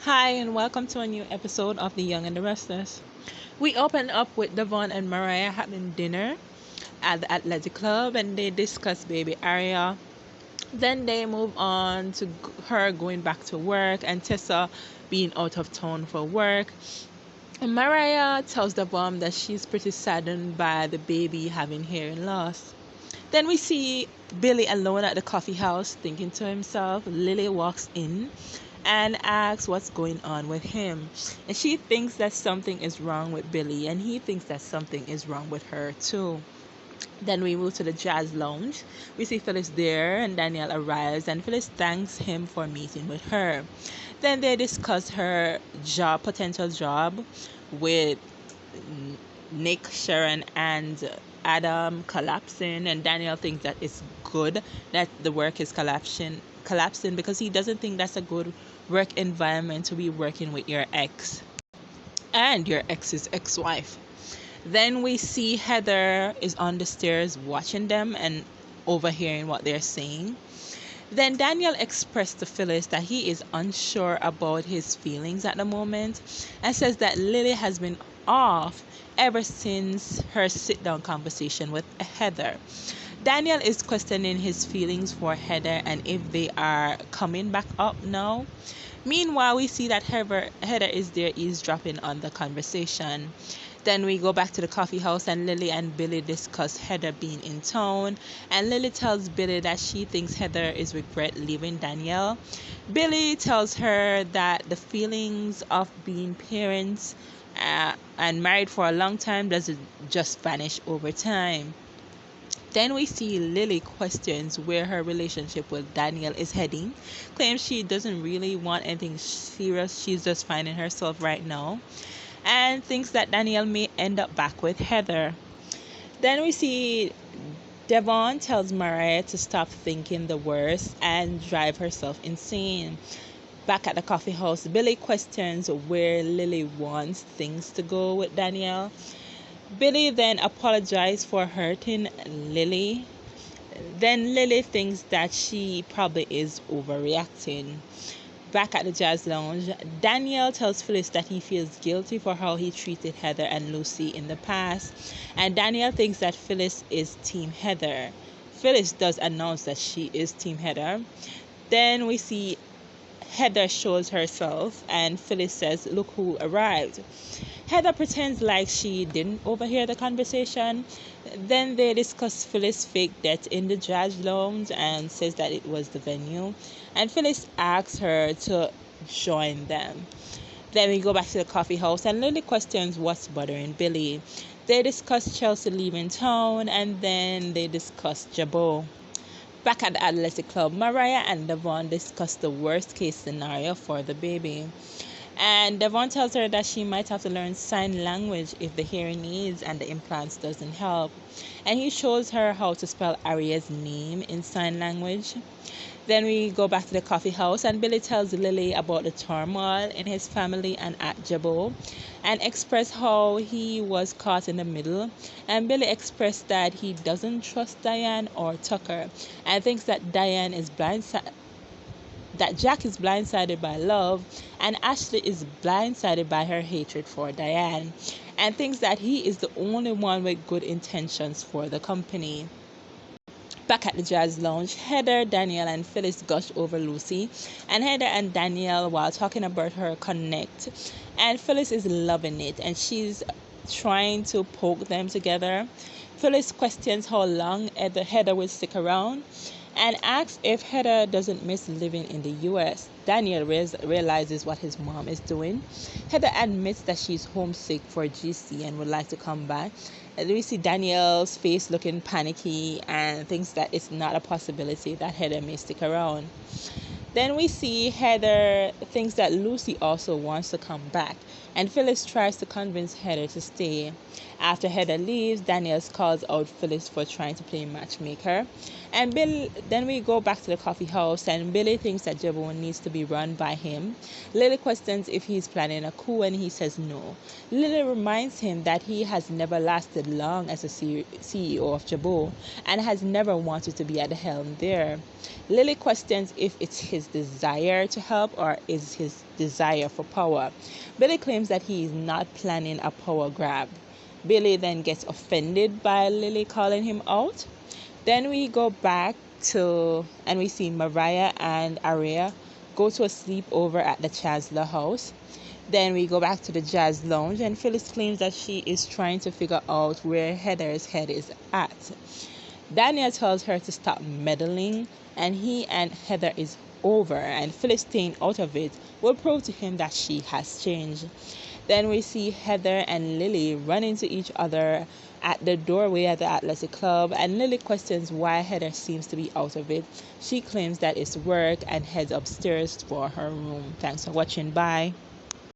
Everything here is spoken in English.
Hi, and welcome to a new episode of The Young and the Restless. We open up with Devon and Mariah having dinner at the athletic club and they discuss baby Aria. Then they move on to her going back to work and Tessa being out of town for work. And Mariah tells Devon that she's pretty saddened by the baby having hearing loss. Then we see Billy alone at the coffee house thinking to himself. Lily walks in and asks what's going on with him. And she thinks that something is wrong with Billy, and he thinks that something is wrong with her too. Then we move to the jazz lounge. We see Phyllis there, and Danielle arrives, and Phyllis thanks him for meeting with her. Then they discuss her potential job with Nick, Sharon, and Adam collapsing, and Daniel thinks that it's good that the work is collapsing because he doesn't think that's a good work environment to be working with your ex and your ex's ex-wife. Then we see Heather is on the stairs watching them and overhearing what they're saying. Then Daniel expressed to Phyllis that he is unsure about his feelings at the moment and says that Lily has been off ever since her sit down conversation with Heather. Daniel is questioning his feelings for Heather and if they are coming back up now. Meanwhile, we see that Heather is there eavesdropping on the conversation. Then we go back to the coffee house and Lily and Billy discuss Heather being in town. And Lily tells Billy that she thinks Heather is regret leaving Danielle. Billy tells her that the feelings of being parents and married for a long time doesn't just vanish over time. Then we see Lily questions where her relationship with Daniel is heading, claims she doesn't really want anything serious, she's just finding herself right now, and thinks that Daniel may end up back with Heather. Then we see Devon tells Mariah to stop thinking the worst and drive herself insane. Back at the coffee house, Billy questions where Lily wants things to go with Daniel. Billy then apologized for hurting Lily. Then Lily thinks that she probably is overreacting. Back at the jazz lounge, Daniel tells Phyllis that he feels guilty for how he treated Heather and Lucy in the past, and Daniel thinks that Phyllis is Team Heather. Phyllis does announce that she is Team Heather. Then we see Heather shows herself, and Phyllis says, "Look who arrived." Heather pretends like she didn't overhear the conversation. Then they discuss Phyllis' fake death in the jazz lounge and says that it was the venue. And Phyllis asks her to join them. Then we go back to the coffee house and Lily questions what's bothering Billy. They discuss Chelsea leaving town and then they discuss Jabot. Back at the athletic club, Mariah and Devon discuss the worst case scenario for the baby. And Devon tells her that she might have to learn sign language if the hearing aids and the implants doesn't help. And he shows her how to spell Aria's name in sign language. Then we go back to the coffee house and Billy tells Lily about the turmoil in his family and at Jabot and express how he was caught in the middle. And Billy expressed that he doesn't trust Diane or Tucker and thinks that Jack is blindsided by love and Ashley is blindsided by her hatred for Diane and thinks that he is the only one with good intentions for the company. Back at the jazz lounge, Heather, Danielle, and Phyllis gush over Lucy, and Heather and Danielle, while talking about her, connect. And Phyllis is loving it, and she's trying to poke them together. Phyllis questions how long Heather will stick around and asks if Heather doesn't miss living in the US. Daniel realizes what his mom is doing. Heather admits that she's homesick for GC and would like to come back. And we see Daniel's face looking panicky and thinks that it's not a possibility that Heather may stick around. Then we see Heather thinks that Lucy also wants to come back, and Phyllis tries to convince Heather to stay. After Heather leaves, Daniel calls out Phyllis for trying to play matchmaker. And then we go back to the coffee house, and Billy thinks that Jabot needs to be run by him. Lily questions if he's planning a coup, and he says no. Lily reminds him that he has never lasted long as a CEO of Jabot, and has never wanted to be at the helm there. Lily questions if it's his his desire to help or is his desire for power. Billy claims that he is not planning a power grab. Billy then gets offended by Lilly calling him out. Then we go back and we see Mariah and Aria go to a sleepover at the Chancellor house. Then we go back to the jazz lounge, and Phyllis claims that she is trying to figure out where Heather's head is at. Daniel tells her to stop meddling, and he and Heather is over, and Phyllis staying out of it will prove to him that she has changed. Then we see Heather and Lilly run into each other at the doorway at the athletic club, and Lilly questions why Heather seems to be out of it. She claims that it's work and heads upstairs for her room. Thanks for watching. Bye.